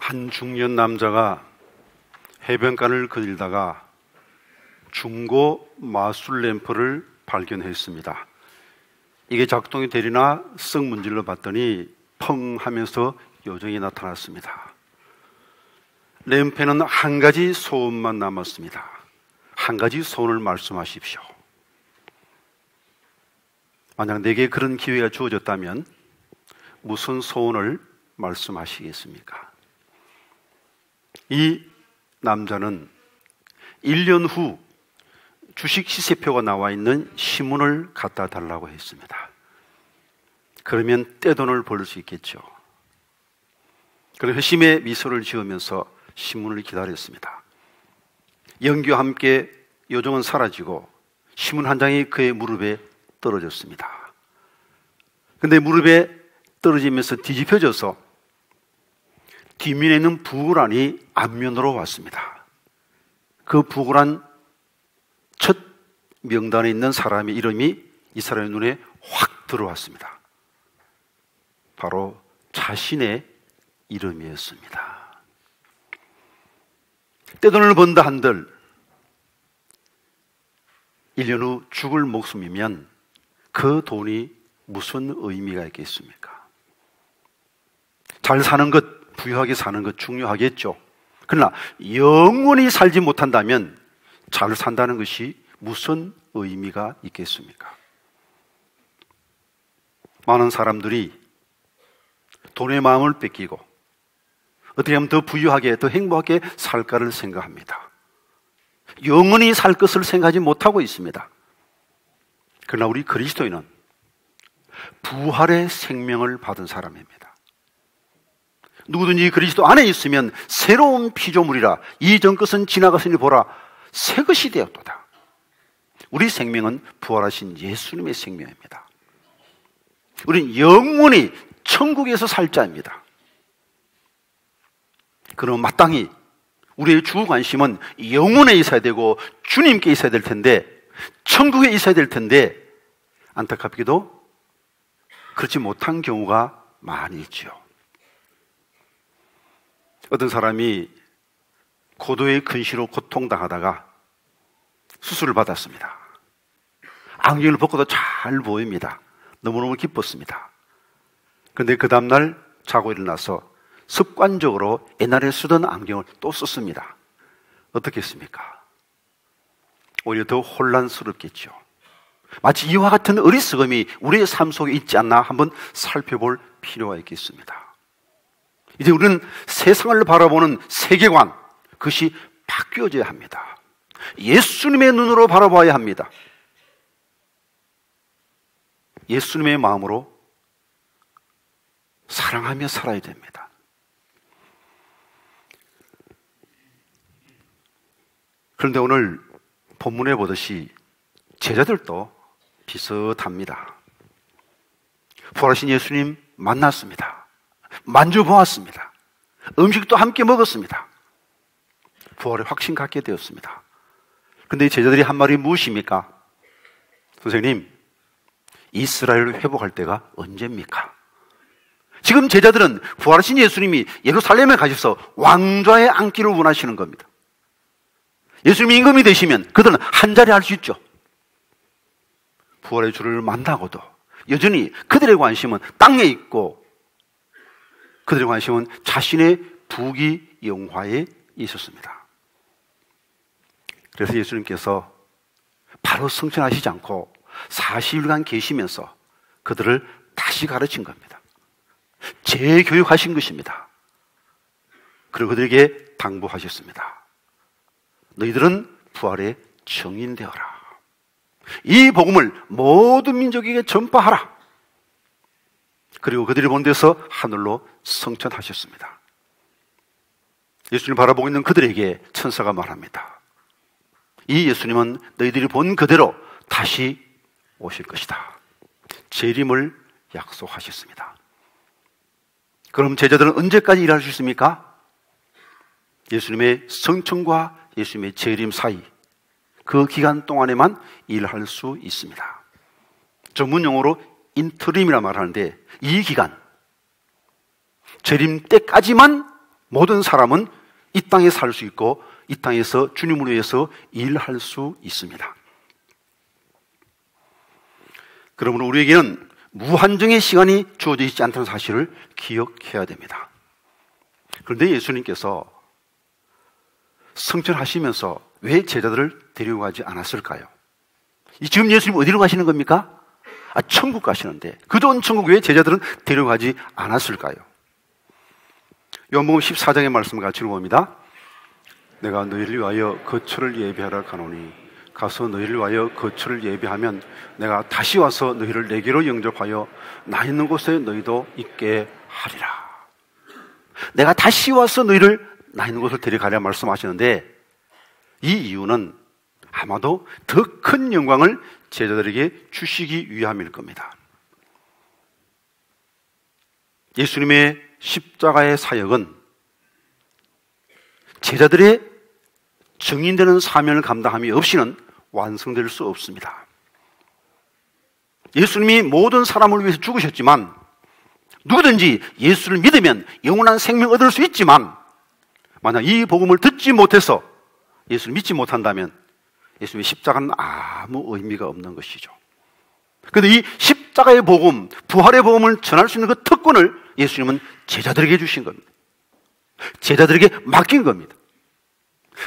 한 중년 남자가 해변가를 거닐다가 중고 마술 램프를 발견했습니다. 이게 작동이 되리나 썩 문질러 봤더니 펑 하면서 요정이 나타났습니다. 램프에는 한 가지 소원만 남았습니다. 한 가지 소원을 말씀하십시오. 만약 내게 그런 기회가 주어졌다면 무슨 소원을 말씀하시겠습니까? 이 남자는 1년 후 주식 시세표가 나와 있는 신문을 갖다 달라고 했습니다. 그러면 떼돈을 벌 수 있겠죠. 그래서 회심의 미소를 지으면서 신문을 기다렸습니다. 연기와 함께 요정은 사라지고 신문 한 장이 그의 무릎에 떨어졌습니다. 그런데 무릎에 떨어지면서 뒤집혀져서 뒷면에 있는 부고란이 앞면으로 왔습니다. 그 부고란 첫 명단에 있는 사람의 이름이 이 사람의 눈에 확 들어왔습니다. 바로 자신의 이름이었습니다. 떼돈을 번다 한들 1년 후 죽을 목숨이면 그 돈이 무슨 의미가 있겠습니까? 잘 사는 것, 부유하게 사는 것 중요하겠죠. 그러나 영원히 살지 못한다면 잘 산다는 것이 무슨 의미가 있겠습니까? 많은 사람들이 돈의 마음을 뺏기고 어떻게 하면 더 부유하게, 더 행복하게 살까를 생각합니다. 영원히 살 것을 생각하지 못하고 있습니다. 그러나 우리 그리스도인은 부활의 생명을 받은 사람입니다. 누구든지 그리스도 안에 있으면 새로운 피조물이라 이전 것은 지나갔으니 보라 새 것이 되었도다. 우리 생명은 부활하신 예수님의 생명입니다. 우리는 영원히 천국에서 살 자입니다. 그럼 마땅히 우리의 주 관심은 영혼에 있어야 되고 주님께 있어야 될 텐데, 천국에 있어야 될 텐데 안타깝게도 그렇지 못한 경우가 많이 있죠. 어떤 사람이 고도의 근시로 고통당하다가 수술을 받았습니다. 안경을 벗고도 잘 보입니다. 너무너무 기뻤습니다. 그런데 그 다음날 자고 일어나서 습관적으로 옛날에 쓰던 안경을 또 썼습니다. 어떻겠습니까? 오히려 더 혼란스럽겠죠. 마치 이와 같은 어리석음이 우리의 삶 속에 있지 않나 한번 살펴볼 필요가 있겠습니다. 이제 우리는 세상을 바라보는 세계관, 그것이 바뀌어져야 합니다. 예수님의 눈으로 바라봐야 합니다. 예수님의 마음으로 사랑하며 살아야 됩니다. 그런데 오늘 본문에 보듯이 제자들도 비슷합니다. 부활하신 예수님 만났습니다. 만져보았습니다. 음식도 함께 먹었습니다. 부활의 확신 갖게 되었습니다. 그런데 이 제자들이 한 말이 무엇입니까? 선생님, 이스라엘을 회복할 때가 언제입니까? 지금 제자들은 부활하신 예수님이 예루살렘에 가셔서 왕좌에 앉기를 원하시는 겁니다. 예수님이 임금이 되시면 그들은 한 자리 할 수 있죠. 부활의 주를 만나고도 여전히 그들의 관심은 땅에 있고 그들의 관심은 자신의 부귀 영화에 있었습니다. 그래서 예수님께서 바로 승천하시지 않고 40일간 계시면서 그들을 다시 가르친 겁니다. 재교육하신 것입니다. 그리고 그들에게 당부하셨습니다. 너희들은 부활의 증인 되어라. 이 복음을 모든 민족에게 전파하라. 그리고 그들이 본 데서 하늘로 승천하셨습니다. 예수님을 바라보고 있는 그들에게 천사가 말합니다. 이 예수님은 너희들이 본 그대로 다시 오실 것이다. 재림을 약속하셨습니다. 그럼 제자들은 언제까지 일할 수 있습니까? 예수님의 성천과 예수님의 재림 사이, 그 기간 동안에만 일할 수 있습니다. 전문 용어로 인트림이라 말하는데 이 기간, 재림 때까지만 모든 사람은 이 땅에 살 수 있고 이 땅에서 주님을 위해서 일할 수 있습니다. 그러므로 우리에게는 무한정의 시간이 주어져 있지 않다는 사실을 기억해야 됩니다. 그런데 예수님께서 성천하시면서 왜 제자들을 데리고 가지 않았을까요? 지금 예수님 어디로 가시는 겁니까? 천국 가시는데 그 좋은 천국 왜 제자들은 데려가지 않았을까요? 요한복음 14장의 말씀을 같이 읽어봅니다. 내가 너희를 위하여 거처를 예비하러 가노니 가서 너희를 위하여 거처를 예비하면 내가 다시 와서 너희를 내게로 영접하여 나 있는 곳에 너희도 있게 하리라. 내가 다시 와서 너희를 나 있는 곳을 데려가려 말씀하시는데 이 이유는 아마도 더 큰 영광을 제자들에게 주시기 위함일 겁니다. 예수님의 십자가의 사역은 제자들의 증인되는 사명을 감당함이 없이는 완성될 수 없습니다. 예수님이 모든 사람을 위해서 죽으셨지만 누구든지 예수를 믿으면 영원한 생명 얻을 수 있지만 만약 이 복음을 듣지 못해서 예수를 믿지 못한다면 예수님의 십자가는 아무 의미가 없는 것이죠. 그런데 이 십자가의 복음, 부활의 복음을 전할 수 있는 그 특권을 예수님은 제자들에게 주신 겁니다. 제자들에게 맡긴 겁니다.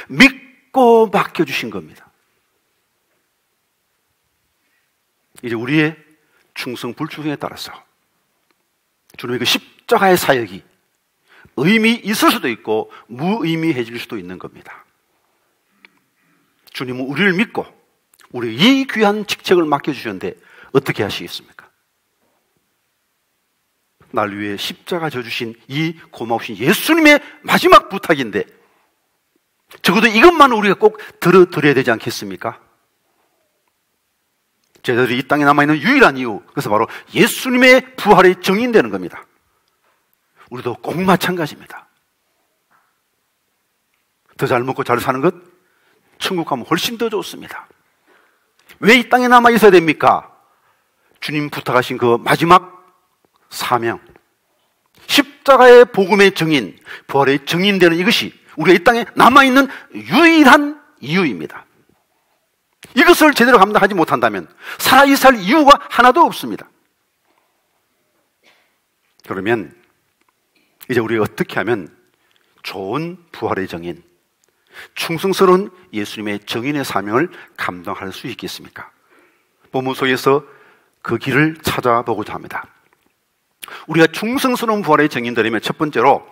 믿고 맡겨주신 겁니다. 이제 우리의 충성 불충성에 따라서 주님의 그 십자가의 사역이 의미 있을 수도 있고 무의미해질 수도 있는 겁니다. 주님은 우리를 믿고 우리 이 귀한 직책을 맡겨주셨는데 어떻게 하시겠습니까? 날 위해 십자가 져주신 이 고마우신 예수님의 마지막 부탁인데 적어도 이것만 우리가 꼭 들어드려야 되지 않겠습니까? 제자들이 이 땅에 남아있는 유일한 이유, 그래서 바로 예수님의 부활의 증인되는 겁니다. 우리도 꼭 마찬가지입니다. 더 잘 먹고 잘 사는 것, 천국 가면 훨씬 더 좋습니다. 왜 이 땅에 남아 있어야 됩니까? 주님 부탁하신 그 마지막 사명, 십자가의 복음의 증인, 부활의 증인되는 이것이 우리가 이 땅에 남아있는 유일한 이유입니다. 이것을 제대로 감당하지 못한다면 살아있을 이유가 하나도 없습니다. 그러면 이제 우리가 어떻게 하면 좋은 부활의 증인, 충성스러운 예수님의 증인의 사명을 감당할 수 있겠습니까? 본문 속에서 그 길을 찾아보고자 합니다. 우리가 충성스러운 부활의 증인들이면 첫 번째로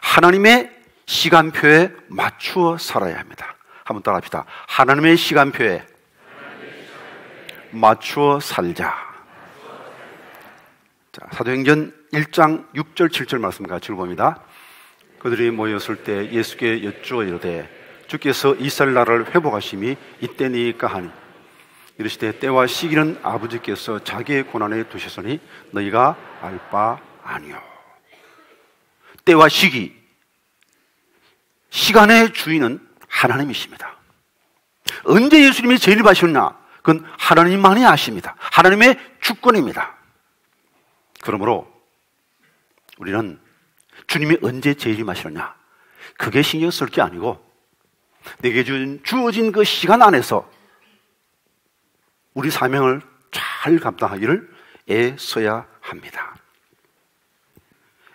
하나님의 시간표에 맞추어 살아야 합니다. 한번 따라합시다. 하나님의 시간표에 맞추어 살자. 자, 사도행전 1장 6절 7절 말씀 같이 읽어봅니다. 그들이 모였을 때 예수께 여쭈어 이르되 주께서 이스라엘 나라를 회복하심이 이때니까 하니 이르시되 때와 시기는 아버지께서 자기의 고난에 두셨으니 너희가 알 바 아니요. 때와 시기, 시간의 주인은 하나님이십니다. 언제 예수님이 재림하셨나? 그건 하나님만이 아십니다. 하나님의 주권입니다. 그러므로 우리는 주님이 언제 재림하시느냐, 그게 신경 쓸 게 아니고 내게 주어진 그 시간 안에서 우리 사명을 잘 감당하기를 애써야 합니다.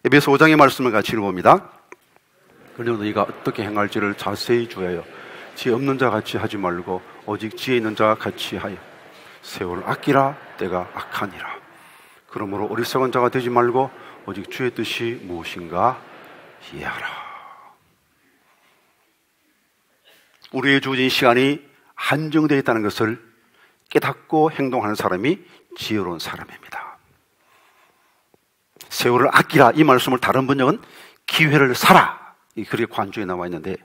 에베소 5장의 말씀을 같이 읽어봅니다. 그러나 너희가 어떻게 행할지를 자세히 주의하여 지혜 없는 자 같이 하지 말고 오직 지혜 있는 자 같이 하여 세월을 아끼라. 때가 악하니라. 그러므로 어리석은 자가 되지 말고 오직 주의 뜻이 무엇인가 이해하라. 우리의 주어진 시간이 한정되어 있다는 것을 깨닫고 행동하는 사람이 지혜로운 사람입니다. 세월을 아끼라, 이 말씀을 다른 번역은 기회를 사라, 그렇게 관조에 나와 있는데,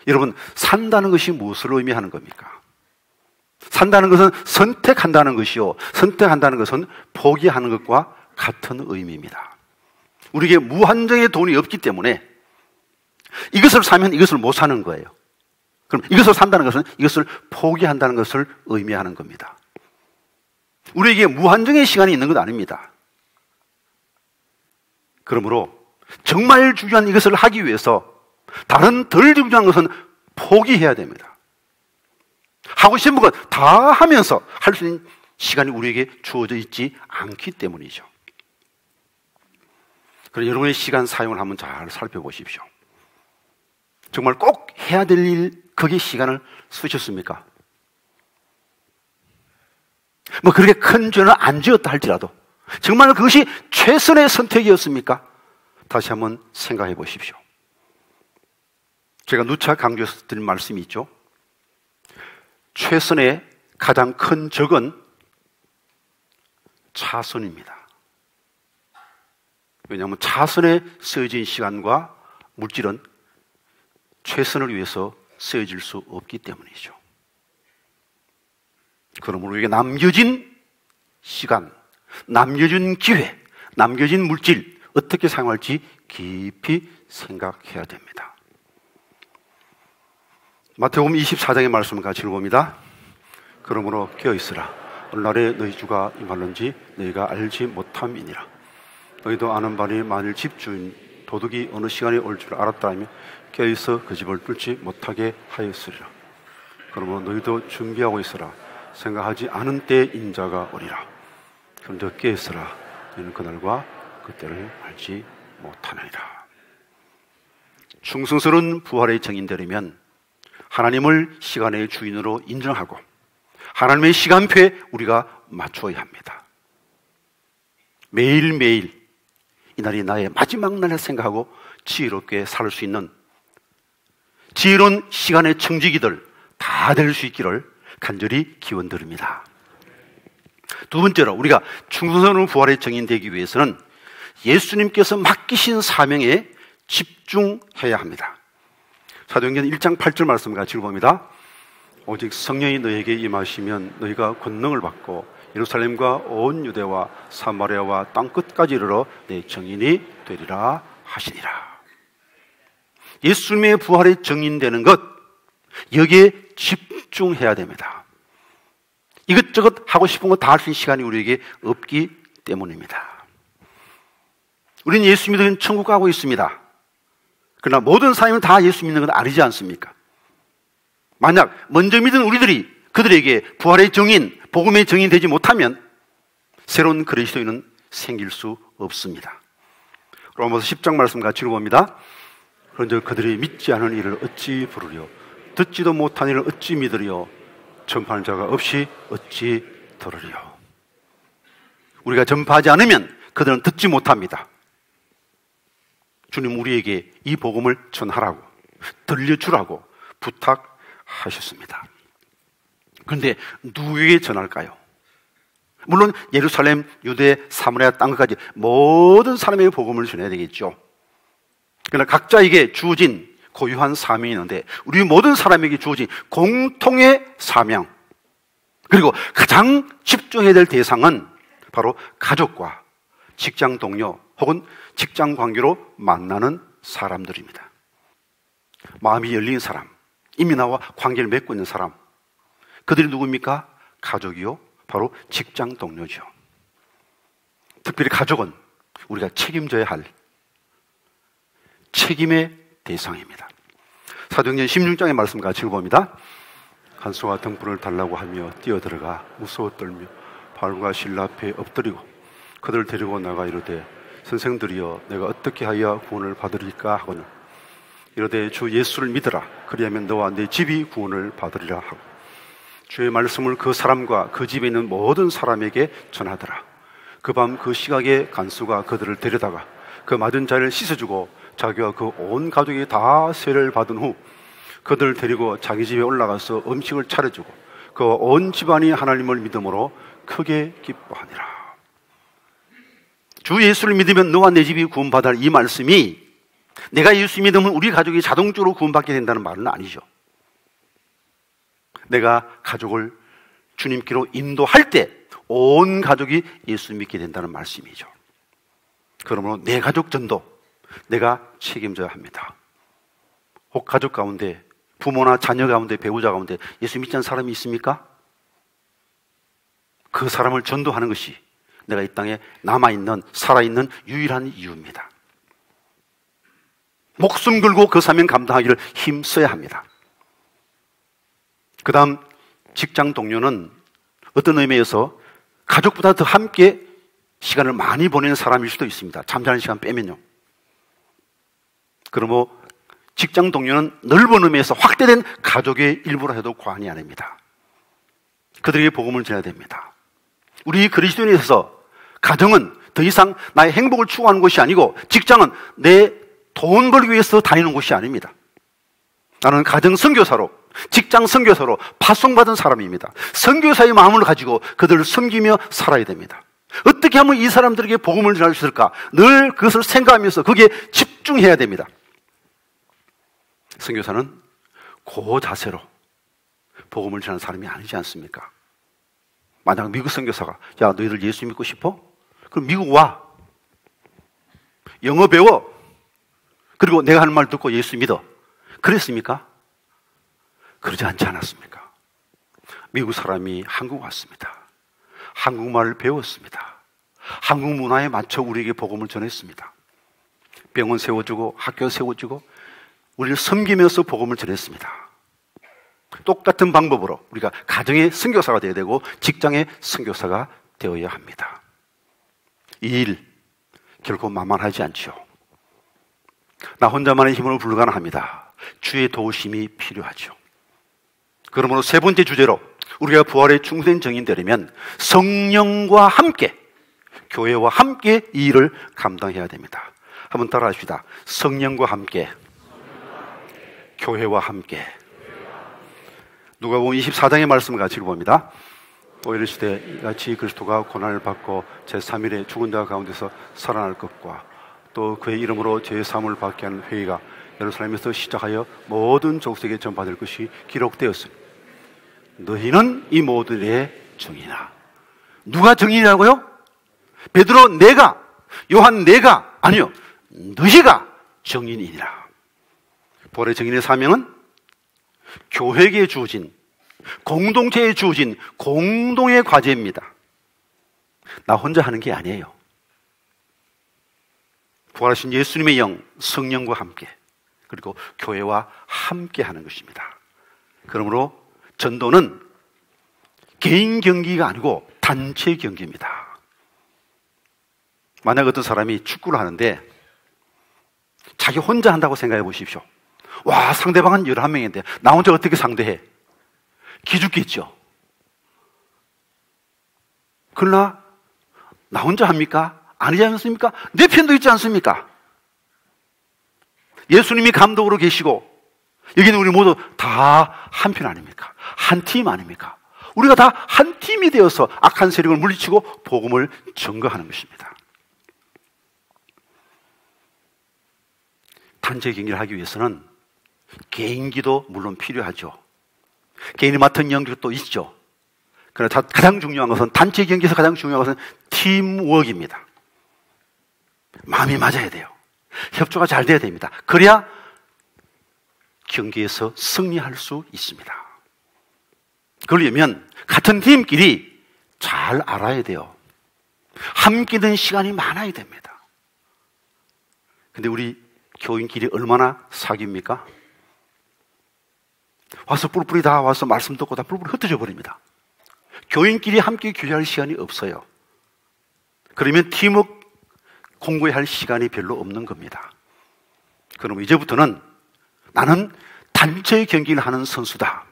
여러분, 산다는 것이 무엇을 의미하는 겁니까? 산다는 것은 선택한다는 것이요, 선택한다는 것은 포기하는 것과 같은 의미입니다. 우리에게 무한정의 돈이 없기 때문에 이것을 사면 이것을 못 사는 거예요. 그럼 이것을 산다는 것은 이것을 포기한다는 것을 의미하는 겁니다. 우리에게 무한정의 시간이 있는 것 아닙니다. 그러므로 정말 중요한 이것을 하기 위해서 다른 덜 중요한 것은 포기해야 됩니다. 하고 싶은 것 다 하면서 할 수 있는 시간이 우리에게 주어져 있지 않기 때문이죠. 그래서 여러분의 시간 사용을 한번 잘 살펴보십시오. 정말 꼭 해야 될 일, 거기에 시간을 쓰셨습니까? 뭐 그렇게 큰 죄는 안 지었다 할지라도 정말 그것이 최선의 선택이었습니까? 다시 한번 생각해 보십시오. 제가 누차 강조해서 드린 말씀이 있죠. 최선의 가장 큰 적은 차선입니다. 왜냐하면 차선에 쓰여진 시간과 물질은 최선을 위해서 쓰여질 수 없기 때문이죠. 그러므로 우리에게 남겨진 시간, 남겨진 기회, 남겨진 물질 어떻게 사용할지 깊이 생각해야 됩니다. 마태복음 24장의 말씀을 같이 읽어봅니다. 그러므로 깨어있으라. 오늘날에 너희 주가 임하는지 너희가 알지 못함이니라. 너희도 아는 바니 만일 집주인 도둑이 어느 시간에 올 줄 알았다 하면 깨어있어 그 집을 뚫지 못하게 하였으리라. 그러므로 너희도 준비하고 있으라. 생각하지 않은 때에 인자가 오리라. 그런데 깨어있으라. 너희는 그날과 그때를 알지 못하느니라. 충성스러운 부활의 증인되려면 하나님을 시간의 주인으로 인정하고 하나님의 시간표에 우리가 맞춰야 합니다. 매일매일 이날이 나의 마지막 날을 생각하고 지혜롭게 살 수 있는 지혜로운 시간의 청지기들 다 될 수 있기를 간절히 기원드립니다. 두 번째로 우리가 충성스러운 부활의 증인되기 위해서는 예수님께서 맡기신 사명에 집중해야 합니다. 사도행전 1장 8절 말씀 같이 읽어봅니다. 오직 성령이 너희에게 임하시면 너희가 권능을 받고 예루살렘과 온 유대와 사마리아와 땅끝까지 이르러 내 증인이 되리라 하시니라. 예수님의 부활의 증인되는 것, 여기에 집중해야 됩니다. 이것저것 하고 싶은 거 다 할 수 있는 시간이 우리에게 없기 때문입니다. 우리는 예수 믿으면 천국 가고 있습니다. 그러나 모든 사람은 다 예수 믿는 건 아니지 않습니까? 만약 먼저 믿은 우리들이 그들에게 부활의 증인, 복음의 증인 되지 못하면 새로운 그리스도인은 생길 수 없습니다. 로마서 10장 말씀 같이 읽어봅니다. 그런즉 그들이 믿지 않은 일을 어찌 부르려? 듣지도 못한 일을 어찌 믿으려? 전파하는 자가 없이 어찌 들으려? 우리가 전파하지 않으면 그들은 듣지 못합니다. 주님 우리에게 이 복음을 전하라고, 들려주라고 부탁하셨습니다. 그런데 누구에게 전할까요? 물론 예루살렘, 유대, 사마리아 땅까지 모든 사람에게 복음을 전해야 되겠죠. 그러나 각자에게 주어진 고유한 사명이 있는데 우리 모든 사람에게 주어진 공통의 사명, 그리고 가장 집중해야 될 대상은 바로 가족과 직장 동료 혹은 직장 관계로 만나는 사람들입니다. 마음이 열린 사람, 이미 나와 관계를 맺고 있는 사람, 그들이 누굽니까? 가족이요, 바로 직장 동료죠. 특별히 가족은 우리가 책임져야 할 책임의 대상입니다. 사도행전 16장의 말씀 같이 읽어봅니다. 간수가 등불을 달라고 하며 뛰어들어가 무서워 떨며 바울과 실라 앞에 엎드리고 그들을 데리고 나가 이르되 선생들이여 내가 어떻게 하여 구원을 받으리까 하거늘 이르되 주 예수를 믿으라 그리하면 너와 내 집이 구원을 받으리라 하고 주의 말씀을 그 사람과 그 집에 있는 모든 사람에게 전하더라. 그 밤 그 시각에 간수가 그들을 데려다가 그 맞은 자를 씻어주고 자기와 그 온 가족이 다 세례를 받은 후 그들을 데리고 자기 집에 올라가서 음식을 차려주고 그 온 집안이 하나님을 믿음으로 크게 기뻐하니라. 주 예수를 믿으면 너와 내 집이 구원받아 이 말씀이 내가 예수 믿으면 우리 가족이 자동적으로 구원받게 된다는 말은 아니죠. 내가 가족을 주님께로 인도할 때 온 가족이 예수 믿게 된다는 말씀이죠. 그러므로 내 가족 전도 내가 책임져야 합니다. 혹 가족 가운데 부모나 자녀 가운데 배우자 가운데 예수 믿지 않는 사람이 있습니까? 그 사람을 전도하는 것이 내가 이 땅에 남아있는 살아있는 유일한 이유입니다. 목숨 걸고 그 사명 감당하기를 힘써야 합니다. 그 다음 직장 동료는 어떤 의미에서 가족보다 더 함께 시간을 많이 보내는 사람일 수도 있습니다. 잠자는 시간 빼면요. 그러므로 직장 동료는 넓은 의미에서 확대된 가족의 일부라 해도 과언이 아닙니다. 그들에게 복음을 전해야 됩니다. 우리 그리스도인에 있어서 가정은 더 이상 나의 행복을 추구하는 곳이 아니고 직장은 내 돈 벌기 위해서 다니는 곳이 아닙니다. 나는 가정 선교사로, 직장 선교사로 파송받은 사람입니다. 선교사의 마음을 가지고 그들을 섬기며 살아야 됩니다. 어떻게 하면 이 사람들에게 복음을 전할 수 있을까? 늘 그것을 생각하면서 거기에 집중해야 됩니다. 선교사는 그 자세로 복음을 전하는 사람이 아니지 않습니까? 만약 미국 선교사가 야 너희들 예수 믿고 싶어? 그럼 미국 와. 영어 배워. 그리고 내가 하는 말 듣고 예수 믿어. 그랬습니까? 그러지 않지 않았습니까? 미국 사람이 한국 왔습니다. 한국말을 배웠습니다. 한국 문화에 맞춰 우리에게 복음을 전했습니다. 병원 세워주고 학교 세워주고 우리를 섬기면서 복음을 전했습니다. 똑같은 방법으로 우리가 가정의 선교사가 되어야 되고 직장의 선교사가 되어야 합니다. 이 일 결코 만만하지 않죠. 나 혼자만의 힘으로 불가능합니다. 주의 도우심이 필요하죠. 그러므로 세 번째 주제로 우리가 부활의 충성된 증인 되려면 성령과 함께, 교회와 함께 이 일을 감당해야 됩니다. 한번 따라 합시다. 성령과 함께, 교회와 함께. 누가복음 24장의 말씀을 같이 읽어봅니다. 또 이르시되 이같이 그리스도가 고난을 받고 제3일에 죽은 자 가운데서 살아날 것과 또 그의 이름으로 제사함을 받게 하는 회의가 예루살렘에서 시작하여 모든 족속에 전파될 것이 기록되었으니 너희는 이 모든 일의 증인이라. 누가 증인이라고요? 베드로 내가, 요한 내가, 아니요, 너희가 증인이니라. 부활의 증인의 사명은 교회에게 주어진, 공동체에 주어진 공동의 과제입니다. 나 혼자 하는 게 아니에요. 부활하신 예수님의 영, 성령과 함께, 그리고 교회와 함께 하는 것입니다. 그러므로 전도는 개인 경기가 아니고 단체 경기입니다. 만약 어떤 사람이 축구를 하는데 자기 혼자 한다고 생각해 보십시오. 와, 상대방은 11명인데 나 혼자 어떻게 상대해? 기죽겠죠. 그러나 나 혼자 합니까? 아니지 않습니까? 내 편도 있지 않습니까? 예수님이 감독으로 계시고 여기는 우리 모두 다 한 편 아닙니까? 한 팀 아닙니까? 우리가 다 한 팀이 되어서 악한 세력을 물리치고 복음을 증거하는 것입니다. 단체 경기를 하기 위해서는 개인기도 물론 필요하죠. 개인이 맡은 영역도 있죠. 그러나 가장 중요한 것은, 단체 경기에서 가장 중요한 것은 팀워크입니다. 마음이 맞아야 돼요. 협조가 잘 돼야 됩니다. 그래야 경기에서 승리할 수 있습니다. 그러려면 같은 팀끼리 잘 알아야 돼요. 함께 든 시간이 많아야 됩니다. 근데 우리 교인끼리 얼마나 사귀입니까? 와서 뿔뿔이 다 와서 말씀 듣고 다 뿔뿔이 흩어져 버립니다. 교인끼리 함께 교제할 시간이 없어요. 그러면 팀워크 공부해야 할 시간이 별로 없는 겁니다. 그럼 이제부터는 나는 단체 경기를 하는 선수다.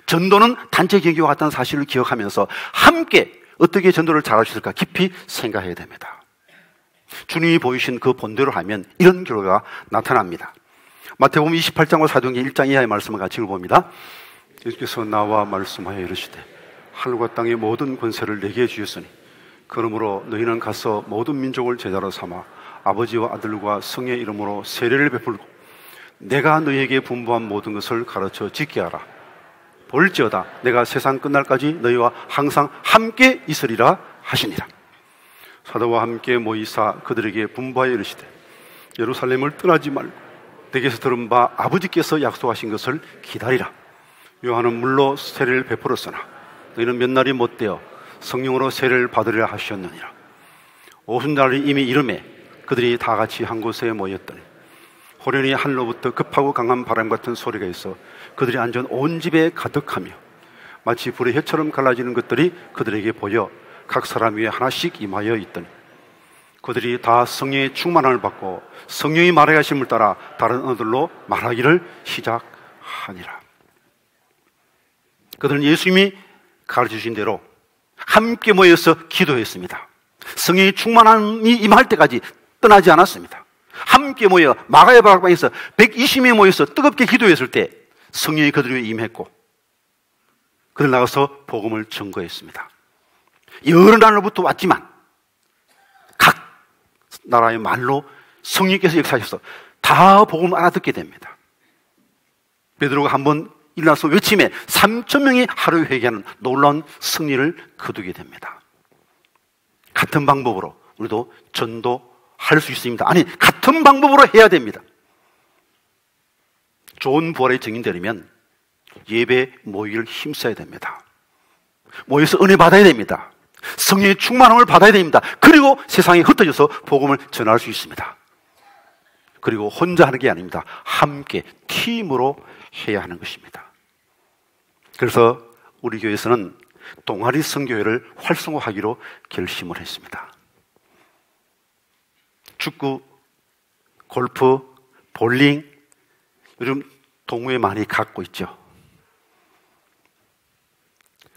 전도는 단체 경기와 같다는 사실을 기억하면서 함께 어떻게 전도를 잘할 수 있을까 깊이 생각해야 됩니다. 주님이 보이신 그 본대로 하면 이런 결과가 나타납니다. 마태복음 28장과 사도행전 1장 이하의 말씀을 같이 읽어봅니다. 예수께서 나와 말씀하여 이르시되 하늘과 땅의 모든 권세를 내게 주셨으니 그러므로 너희는 가서 모든 민족을 제자로 삼아 아버지와 아들과 성의 이름으로 세례를 베풀고 내가 너희에게 분부한 모든 것을 가르쳐 지키게 하라. 볼지어다 내가 세상 끝날까지 너희와 항상 함께 있으리라 하시니라. 사도와 함께 모이사 그들에게 분부하여 이르시되 예루살렘을 떠나지 말고 내게서 들은 바 아버지께서 약속하신 것을 기다리라. 요한은 물로 세례를 베풀었으나 너희는 몇 날이 못되어 성령으로 세례를 받으리라 하셨느니라. 오순절이 이미 이름에 그들이 다 같이 한 곳에 모였더니 호련히 하늘로부터 급하고 강한 바람 같은 소리가 있어 그들이 앉은 온 집에 가득하며 마치 불의 혀처럼 갈라지는 것들이 그들에게 보여 각 사람 위에 하나씩 임하여 있더니 그들이 다 성령의 충만함을 받고 성령이 말하심을 따라 다른 언어들로 말하기를 시작하니라. 그들은 예수님이 가르치신 대로 함께 모여서 기도했습니다. 성령의 충만함이 임할 때까지 떠나지 않았습니다. 함께 모여 마가의 방에서 120명이 모여서 뜨겁게 기도했을 때 성령이 그들 위에 임했고 그들 나가서 복음을 전거했습니다. 여러 나라로부터 왔지만 각 나라의 말로 성령께서 역사하셔서 다 복음을 알아듣게 됩니다. 베드로가 한번 일어나서 외침에 3,000명이 하루에 회개하는 놀라운 승리를 거두게 됩니다. 같은 방법으로 우리도 전도할 수 있습니다. 아니, 같은 방법으로 해야 됩니다. 좋은 부활의 증인되려면 예배 모이기를 힘써야 됩니다. 모여서 은혜 받아야 됩니다. 성령의 충만함을 받아야 됩니다. 그리고 세상에 흩어져서 복음을 전할 수 있습니다. 그리고 혼자 하는 게 아닙니다. 함께 팀으로 해야 하는 것입니다. 그래서 우리 교회에서는 동아리 선교회를 활성화하기로 결심을 했습니다. 축구, 골프, 볼링, 요즘 동호회 많이 갖고 있죠.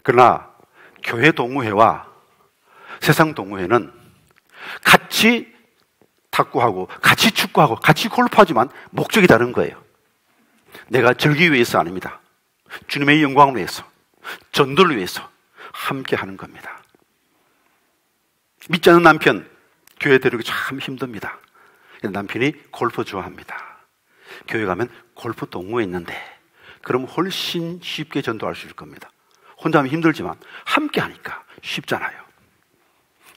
그러나 교회 동호회와 세상 동호회는 같이 탁구하고 같이 축구하고 같이 골프하지만 목적이 다른 거예요. 내가 즐기기 위해서 아닙니다. 주님의 영광을 위해서, 전도를 위해서 함께 하는 겁니다. 믿지 않는 남편 교회 데리기 참 힘듭니다. 남편이 골프 좋아합니다. 교회 가면 골프 동호회 있는데 그럼 훨씬 쉽게 전도할 수 있을 겁니다. 혼자 하면 힘들지만 함께 하니까 쉽잖아요.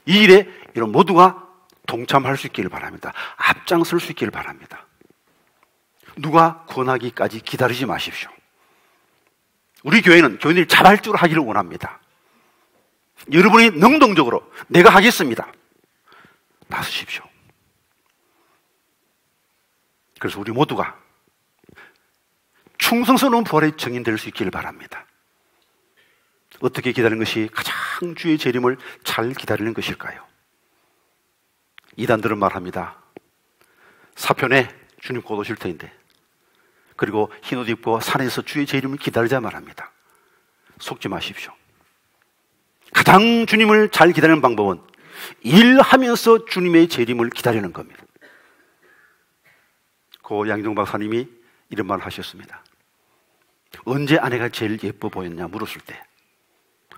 이 일에 이런 모두가 동참할 수 있기를 바랍니다. 앞장설 수 있기를 바랍니다. 누가 권하기까지 기다리지 마십시오. 우리 교회는 교인들이 자발적으로 하기를 원합니다. 여러분이 능동적으로 내가 하겠습니다. 나서십시오. 그래서 우리 모두가 충성스러운 부활의 증인 될 수 있기를 바랍니다. 어떻게 기다리는 것이 가장 주의 재림을 잘 기다리는 것일까요? 이단들은 말합니다. 사편에 주님 곧 오실 터인데, 그리고 흰옷 입고 산에서 주의 재림을 기다리자 말합니다. 속지 마십시오. 가장 주님을 잘 기다리는 방법은 일하면서 주님의 재림을 기다리는 겁니다. 고 양정 박사님이 이런 말을 하셨습니다. 언제 아내가 제일 예뻐 보였냐 물었을 때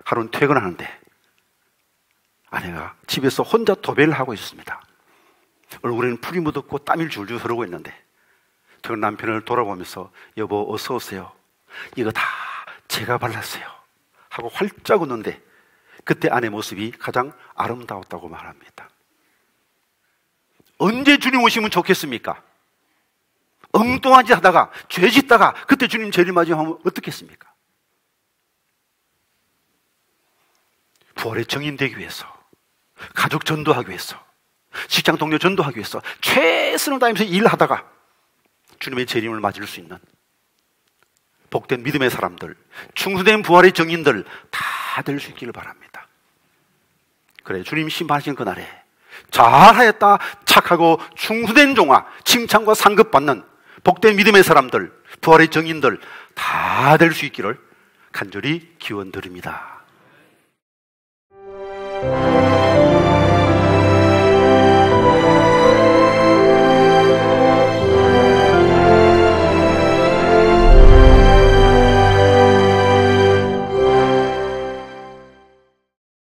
하루는 퇴근하는데 아내가 집에서 혼자 도배를 하고 있었습니다. 얼굴에는 풀이 묻었고 땀이 줄줄 흐르고 있는데 그 남편을 돌아보면서 여보 어서 오세요. 이거 다 제가 발랐어요. 하고 활짝 웃는데 그때 아내 모습이 가장 아름다웠다고 말합니다. 언제 주님 오시면 좋겠습니까? 엉뚱한 짓 하다가 죄 짓다가 그때 주님 재림맞이하면 어떻겠습니까? 부활의 증인 되기 위해서, 가족 전도하기 위해서, 직장 동료 전도하기 위해서 최선을 다하면서 일하다가 주님의 재림을 맞을 수 있는 복된 믿음의 사람들, 충성된 부활의 증인들 다 될 수 있기를 바랍니다. 그래, 주님 심판하신 그날에 잘하였다 착하고 충성된 종아 칭찬과 상급 받는 복된 믿음의 사람들, 부활의 증인들 다 될 수 있기를 간절히 기원드립니다.